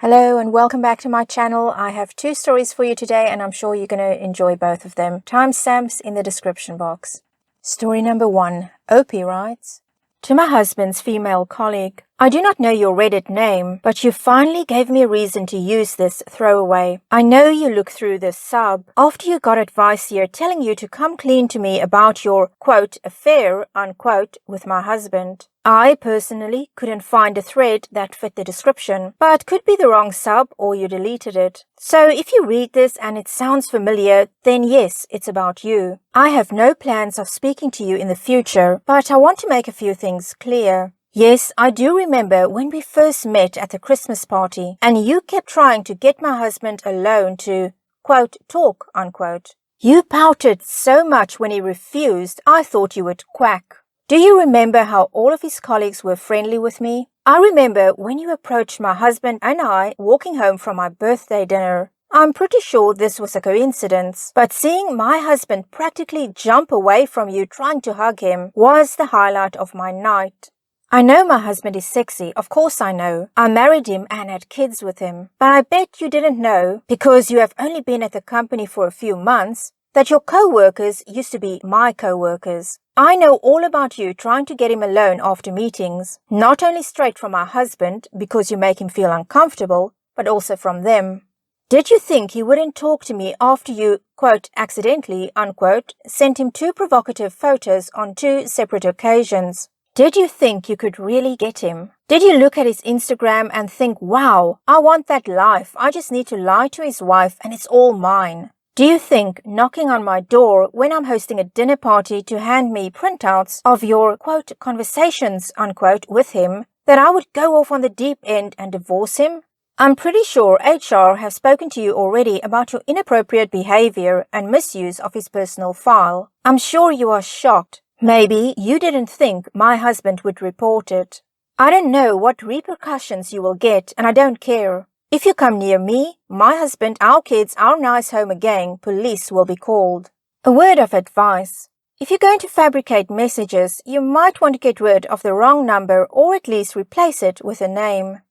Hello and welcome back to my channel. I have two stories for you today and I'm sure you're going to enjoy both of them. Timestamps in the description box. Story number 1. Opie writes, "To my husband's female colleague, I do not know your Reddit name, but you finally gave me a reason to use this throwaway. I know you look through this sub after you got advice here telling you to come clean to me about your, quote, affair, unquote, with my husband. I personally couldn't find a thread that fit the description, but could be the wrong sub or you deleted it. So if you read this and it sounds familiar, then yes, it's about you. I have no plans of speaking to you in the future, but I want to make a few things clear. Yes, I do remember when we first met at the Christmas party and you kept trying to get my husband alone to, quote, talk, unquote. You pouted so much when he refused, I thought you would quack. Do you remember how all of his colleagues were friendly with me? I remember when you approached my husband and I walking home from my birthday dinner. I'm pretty sure this was a coincidence, but seeing my husband practically jump away from you trying to hug him was the highlight of my night. I know my husband is sexy, of course I know. I married him and had kids with him, but I bet you didn't know, because you have only been at the company for a few months, that your co-workers used to be my co-workers. I know all about you trying to get him alone after meetings, not only straight from my husband because you make him feel uncomfortable, but also from them. Did you think he wouldn't talk to me after you, quote, accidentally, unquote, sent him 2 provocative photos on 2 separate occasions? Did you think you could really get him? Did you look at his Instagram and think, wow, I want that life, I just need to lie to his wife and it's all mine? Do you think knocking on my door when I'm hosting a dinner party to hand me printouts of your, quote, conversations, unquote, with him, that I would go off on the deep end and divorce him? I'm pretty sure HR have spoken to you already about your inappropriate behavior and misuse of his personal file. I'm sure you are shocked. Maybe you didn't think my husband would report it. I don't know what repercussions you will get and I don't care. If you come near me, my husband, our kids, our nice home again, police will be called. A word of advice. If you're going to fabricate messages, you might want to get rid of the wrong number or at least replace it with a name.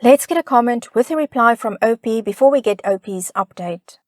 Let's get a comment with a reply from OP before we get OP's update.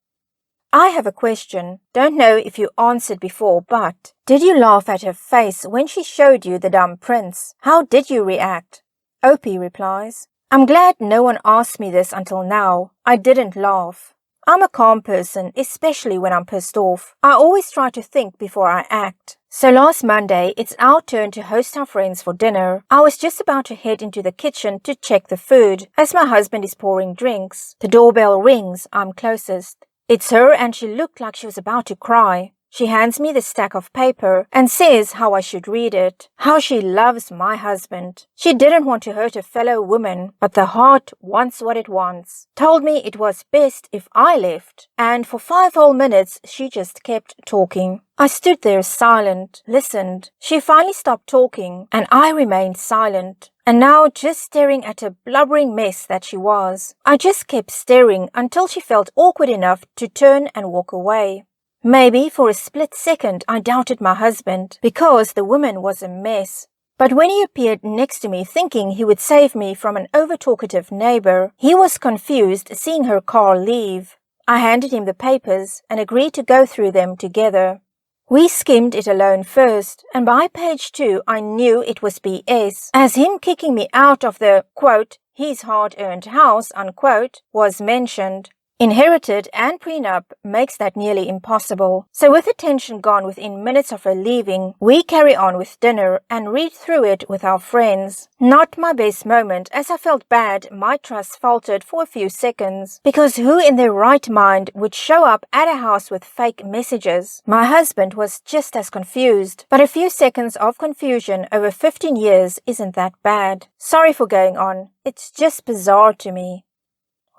I have a question. Don't know if you answered before, but did you laugh at her face when she showed you the dumb prints? How did you react? OP replies, I'm glad no one asked me this until now. I didn't laugh. I'm a calm person, especially when I'm pissed off. I always try to think before I act. So last Monday, it's our turn to host our friends for dinner. I was just about to head into the kitchen to check the food, as my husband is pouring drinks. The doorbell rings, I'm closest. It's her and she looked like she was about to cry. She hands me the stack of paper and says how I should read it, how she loves my husband. She didn't want to hurt a fellow woman, but the heart wants what it wants. Told me it was best if I left, and for 5 whole minutes she just kept talking. I stood there silent, listened. She finally stopped talking, and I remained silent. And now just staring at a blubbering mess that she was. I just kept staring until she felt awkward enough to turn and walk away. Maybe for a split second I doubted my husband because the woman was a mess. But when he appeared next to me thinking he would save me from an over-talkative neighbor, he was confused seeing her car leave. I handed him the papers and agreed to go through them together. We skimmed it alone first, and by page 2 I knew it was BS, as him kicking me out of the, quote, his hard-earned house, unquote, was mentioned. Inherited and prenup makes that nearly impossible. So with the tension gone within minutes of her leaving, we carry on with dinner and read through it with our friends. Not my best moment, as I felt bad my trust faltered for a few seconds. Because who in their right mind would show up at a house with fake messages? My husband was just as confused, but a few seconds of confusion over 15 years isn't that bad. Sorry for going on. It's just bizarre to me.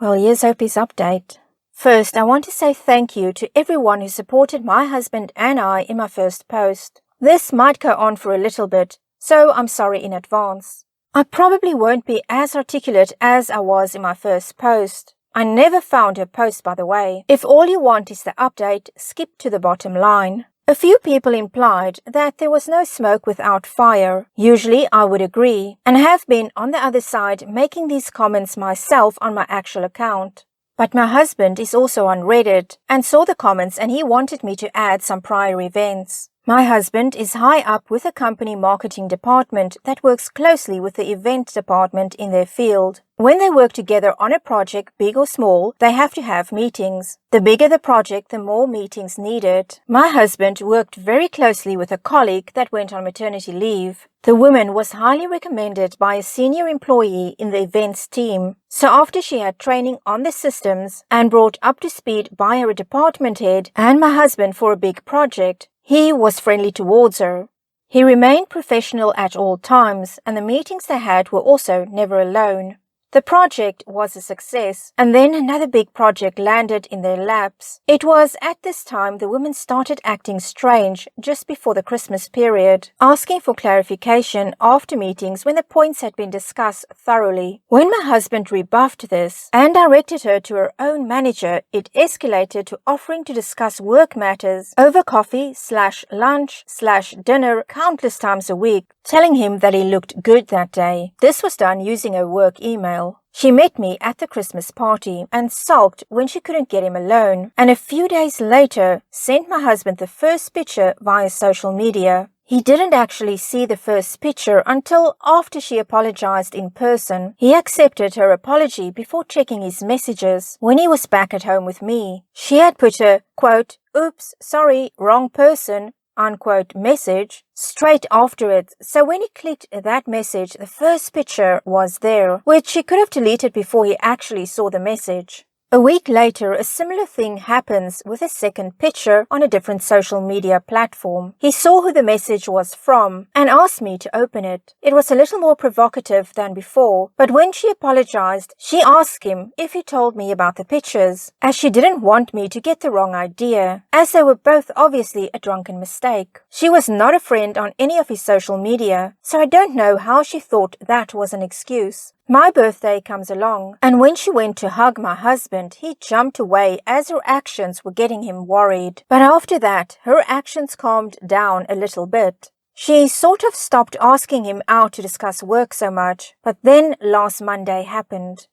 Well, here's OP's update. First, I want to say thank you to everyone who supported my husband and I in my first post. This might go on for a little bit, so I'm sorry in advance. I probably won't be as articulate as I was in my first post. I never found her post, by the way. If all you want is the update, skip to the bottom line. A few people implied that there was no smoke without fire. Usually I would agree, and have been on the other side making these comments myself on my actual account. But my husband is also on Reddit and saw the comments, and he wanted me to add some prior events. My husband is high up with a company marketing department that works closely with the event department in their field. When they work together on a project, big or small, they have to have meetings. The bigger the project, the more meetings needed. My husband worked very closely with a colleague that went on maternity leave. The woman was highly recommended by a senior employee in the events team. So after she had training on the systems and brought up to speed by her department head and my husband for a big project, he was friendly towards her. He remained professional at all times, and the meetings they had were also never alone. The project was a success, and then another big project landed in their laps. It was at this time the women started acting strange just before the Christmas period, asking for clarification after meetings when the points had been discussed thoroughly. When my husband rebuffed this and directed her to her own manager, it escalated to offering to discuss work matters over coffee/lunch/dinner countless times a week, telling him that he looked good that day. This was done using a work email. She met me at the Christmas party and sulked when she couldn't get him alone, and a few days later sent my husband the first picture via social media. He didn't actually see the first picture until after she apologized in person. He accepted her apology before checking his messages when he was back at home with me. She had put a, quote, "Oops, sorry, wrong person," unquote message straight after it, so when he clicked that message, the first picture was there, which he could have deleted before he actually saw the message. A week later, a similar thing happens with a second picture on a different social media platform. He saw who the message was from and asked me to open it. It was a little more provocative than before, but when she apologized, she asked him if he told me about the pictures, as she didn't want me to get the wrong idea, as they were both obviously a drunken mistake. She was not a friend on any of his social media, so I don't know how she thought that was an excuse. My birthday comes along, and when she went to hug my husband, he jumped away as her actions were getting him worried. But after that, her actions calmed down a little bit. She sort of stopped asking him out to discuss work so much, but then last Monday happened.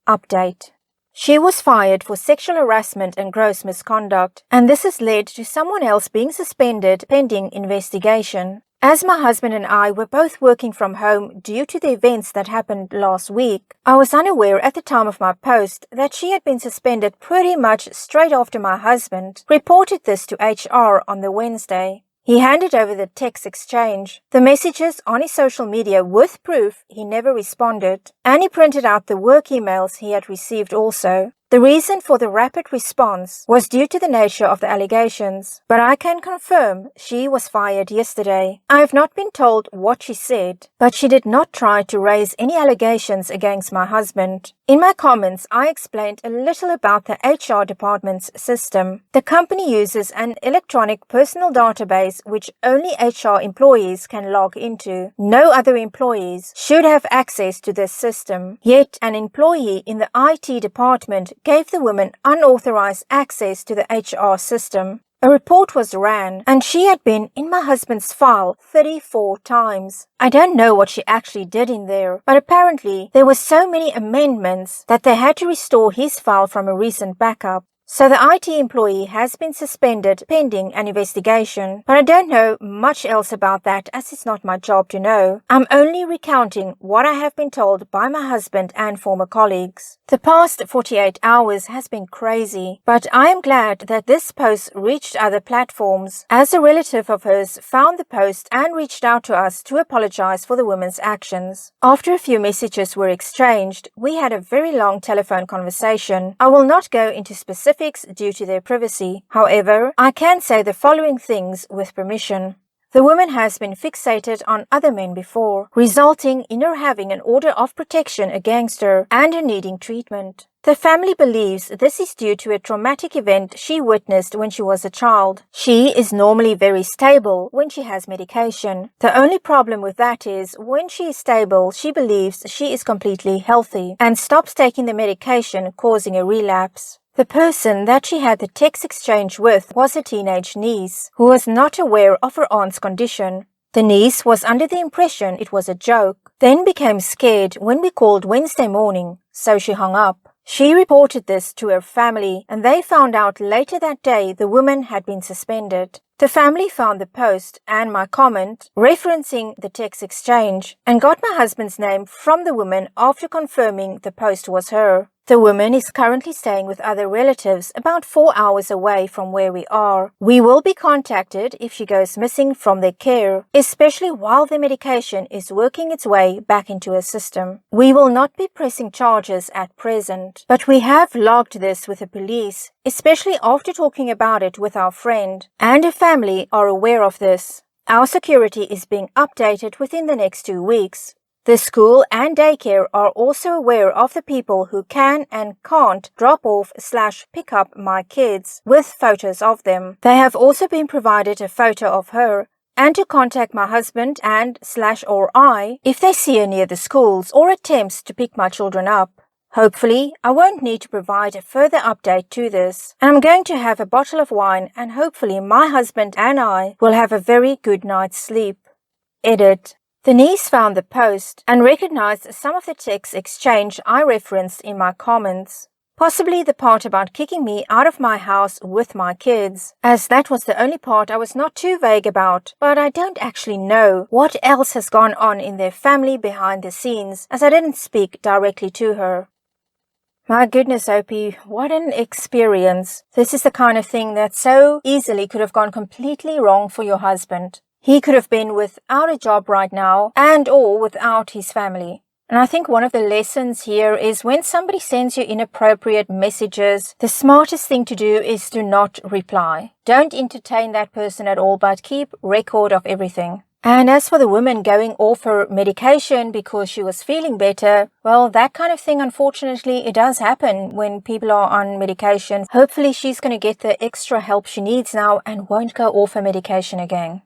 Update. She was fired for sexual harassment and gross misconduct, and this has led to someone else being suspended pending investigation. As my husband and I were both working from home due to the events that happened last week, I was unaware at the time of my post that she had been suspended pretty much straight after my husband reported this to HR on the Wednesday. He handed over the text exchange, the messages on his social media with proof he never responded, and he printed out the work emails he had received also. The reason for the rapid response was due to the nature of the allegations, but I can confirm she was fired yesterday. I have not been told what she said, but she did not try to raise any allegations against my husband. In my comments, I explained a little about the HR department's system. The company uses an electronic personal database which only HR employees can log into. No other employees should have access to this system. Yet, an employee in the IT department gave the woman unauthorized access to the HR system. A report was ran, and she had been in my husband's file 34 times. I don't know what she actually did in there, but apparently there were so many amendments that they had to restore his file from a recent backup. So the IT employee has been suspended pending an investigation, but I don't know much else about that as it's not my job to know. I'm only recounting what I have been told by my husband and former colleagues. The past 48 hours has been crazy, but I am glad that this post reached other platforms, as a relative of hers found the post and reached out to us to apologize for the woman's actions. After a few messages were exchanged, we had a very long telephone conversation. I will not go into specifics due to their privacy. However, I can say the following things with permission. The woman has been fixated on other men before, resulting in her having an order of protection against her and her needing treatment. The family believes this is due to a traumatic event she witnessed when she was a child. She is normally very stable when she has medication. The only problem with that is when she is stable, she believes she is completely healthy and stops taking the medication, causing a relapse. The person that she had the text exchange with was a teenage niece who was not aware of her aunt's condition. The niece was under the impression it was a joke, then became scared when we called Wednesday morning, so she hung up. She reported this to her family, and they found out later that day the woman had been suspended. The family found the post and my comment referencing the text exchange and got my husband's name from the woman after confirming the post was her. The woman is currently staying with other relatives about 4 hours away from where we are. We will be contacted if she goes missing from their care, especially while the medication is working its way back into her system. We will not be pressing charges at present, but we have logged this with the police, especially after talking about it with our friend, and her family are aware of this. Our security is being updated within the next 2 weeks. The school and daycare are also aware of the people who can and can't drop off/pick up my kids with photos of them. They have also been provided a photo of her and to contact my husband and/or I if they see her near the schools or attempts to pick my children up. Hopefully, I won't need to provide a further update to this, and I'm going to have a bottle of wine and hopefully my husband and I will have a very good night's sleep. Edit. The niece found the post and recognized some of the text exchange I referenced in my comments. Possibly the part about kicking me out of my house with my kids, as that was the only part I was not too vague about, but I don't actually know what else has gone on in their family behind the scenes, as I didn't speak directly to her. My goodness, Opie, what an experience. This is the kind of thing that so easily could have gone completely wrong for your husband. He could have been without a job right now and or without his family. And I think one of the lessons here is when somebody sends you inappropriate messages, the smartest thing to do is to not reply. Don't entertain that person at all, but keep record of everything. And as for the woman going off her medication because she was feeling better, well, that kind of thing, unfortunately, it does happen when people are on medication. Hopefully she's going to get the extra help she needs now and won't go off her medication again.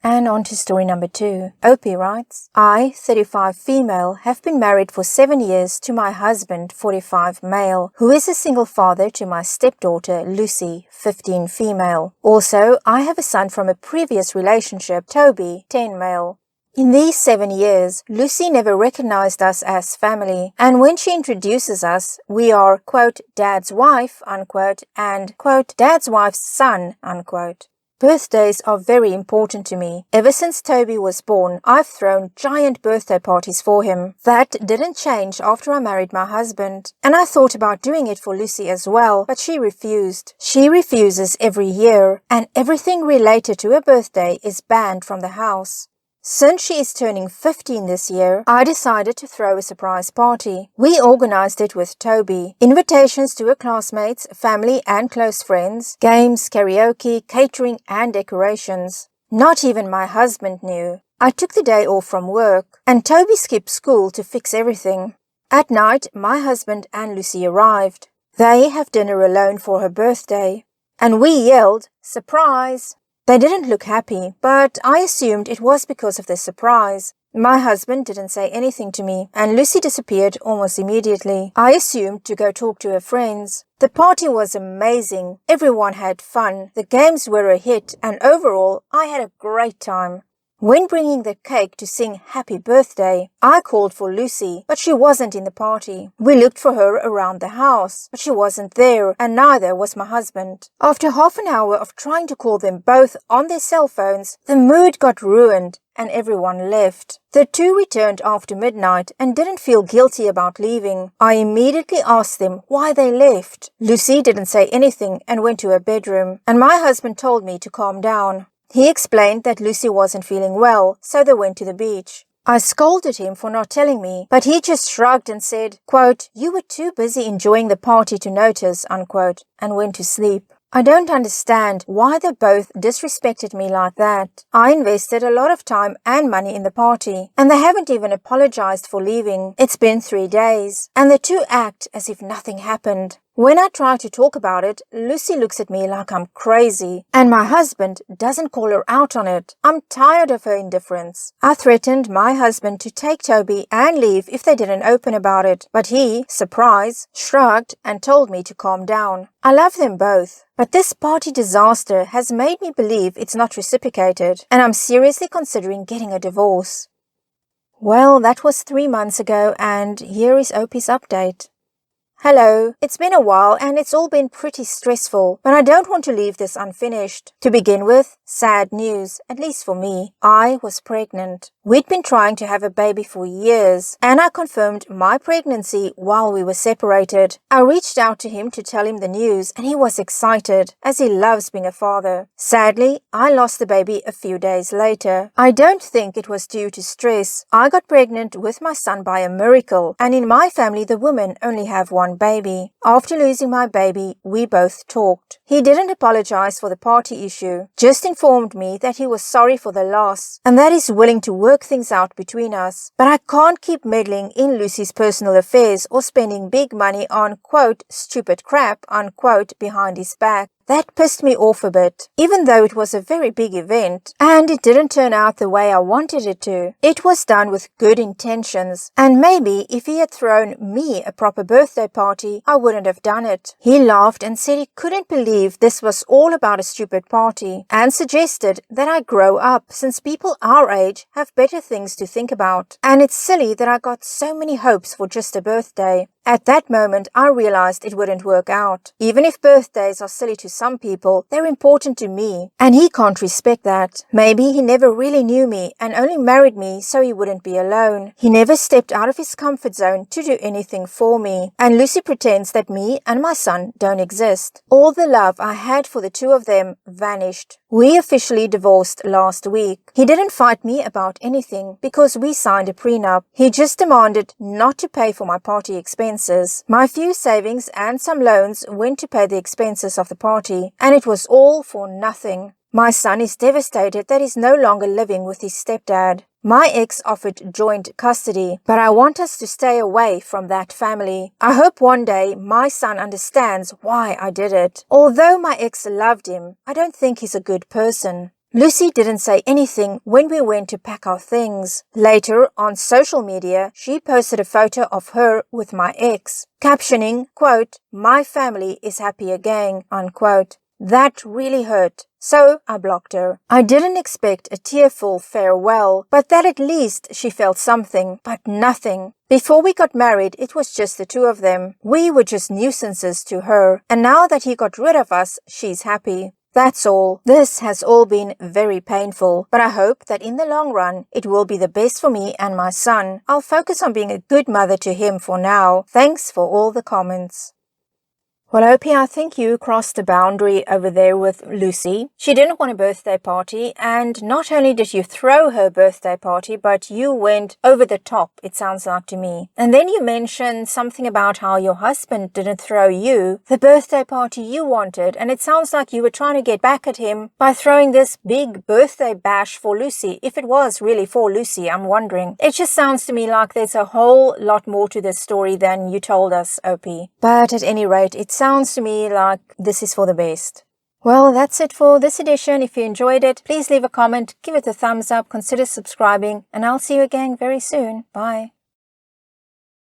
And on to story number 2. Opie writes, I, 35 female, have been married for 7 years to my husband, 45 male, who is a single father to my stepdaughter, Lucy, 15 female. Also, I have a son from a previous relationship, Toby, 10 male. In these 7 years, Lucy never recognized us as family, and when she introduces us, we are, quote, dad's wife, unquote, and, quote, dad's wife's son, unquote. Birthdays are very important to me. Ever since Toby was born, I've thrown giant birthday parties for him. That didn't change after I married my husband. And I thought about doing it for Lucy as well, but she refused. She refuses every year, and everything related to her birthday is banned from the house. Since she is turning 15 this year, I decided to throw a surprise party. We organized it with Toby. Invitations to her classmates, family and close friends, games, karaoke, catering and decorations. Not even my husband knew. I took the day off from work, and Toby skipped school to fix everything. At night, my husband and Lucy arrived. They have dinner alone for her birthday. And we yelled, "Surprise!" They didn't look happy, but I assumed it was because of the surprise. My husband didn't say anything to me, and Lucy disappeared almost immediately. I assumed to go talk to her friends. The party was amazing. Everyone had fun. The games were a hit, and overall, I had a great time. When bringing the cake to sing happy birthday, I called for Lucy, but she wasn't in the party. We looked for her around the house, but she wasn't there, and neither was my husband. After half an hour of trying to call them both on their cell phones, the mood got ruined and everyone left. The two returned after midnight and didn't feel guilty about leaving. I immediately asked them why they left. Lucy didn't say anything and went to her bedroom, and my husband told me to calm down. He explained that Lucy wasn't feeling well, so they went to the beach. I scolded him for not telling me, but he just shrugged and said, quote, "You were too busy enjoying the party to notice," unquote, and went to sleep. I don't understand why they both disrespected me like that. I invested a lot of time and money in the party, and they haven't even apologized for leaving. It's been 3 days, and the two act as if nothing happened. When I try to talk about it, Lucy looks at me like I'm crazy, and my husband doesn't call her out on it. I'm tired of her indifference. I threatened my husband to take Toby and leave if they didn't open about it, but he, surprise, shrugged and told me to calm down. I love them both, but this party disaster has made me believe it's not reciprocated, and I'm seriously considering getting a divorce. Well, that was 3 months ago, and here is Opie's update. Hello, it's been a while and it's all been pretty stressful, but I don't want to leave this unfinished. To begin with, sad news, at least for me. I was pregnant. We'd been trying to have a baby for years, and I confirmed my pregnancy while we were separated. I reached out to him to tell him the news, and he was excited, as he loves being a father. Sadly, I lost the baby a few days later. I don't think it was due to stress. I got pregnant with my son by a miracle, and in my family the women only have one baby. After losing my baby, we both talked. He didn't apologize for the party issue, just informed me that he was sorry for the loss and that he's willing to work things out between us. But I can't keep meddling in Lucy's personal affairs or spending big money on, quote, stupid crap, unquote, behind his back. That pissed me off a bit, even though it was a very big event, and it didn't turn out the way I wanted it to. It was done with good intentions, and maybe if he had thrown me a proper birthday party, I wouldn't have done it. He laughed and said he couldn't believe this was all about a stupid party, and suggested that I grow up, since people our age have better things to think about. And it's silly that I got so many hopes for just a birthday. At that moment, I realized it wouldn't work out. Even if birthdays are silly to some people, they're important to me, and he can't respect that. Maybe he never really knew me and only married me so he wouldn't be alone. He never stepped out of his comfort zone to do anything for me, and Lucy pretends that me and my son don't exist. All the love I had for the two of them vanished. We officially divorced last week. He didn't fight me about anything because we signed a prenup. He just demanded not to pay for my party expenses. My few savings and some loans went to pay the expenses of the party, and it was all for nothing. My son is devastated that he's no longer living with his stepdad. My ex offered joint custody, but I want us to stay away from that family. I hope one day my son understands why I did it. Although my ex loved him, I don't think he's a good person. Lucy didn't say anything when we went to pack our things. Later, on social media, she posted a photo of her with my ex, captioning, quote, "My family is happy again," unquote. That really hurt, so I blocked her. I didn't expect a tearful farewell, but that at least she felt something, but nothing. Before we got married, it was just the two of them. We were just nuisances to her, and now that he got rid of us, she's happy. That's all. This has all been very painful, but I hope that in the long run, it will be the best for me and my son. I'll focus on being a good mother to him for now. Thanks for all the comments. Well, Opie, I think you crossed the boundary over there with Lucy. She didn't want a birthday party, and not only did you throw her birthday party, but you went over the top, it sounds like to me. And then you mentioned something about how your husband didn't throw you the birthday party you wanted, and it sounds like you were trying to get back at him by throwing this big birthday bash for Lucy. If it was really for Lucy, I'm wondering. It just sounds to me like there's a whole lot more to this story than you told us, Opie. But at any rate, it sounds to me like this is for the best. Well, that's it for this edition. If you enjoyed it, please leave a comment, give it a thumbs up, consider subscribing, and I'll see you again very soon. Bye.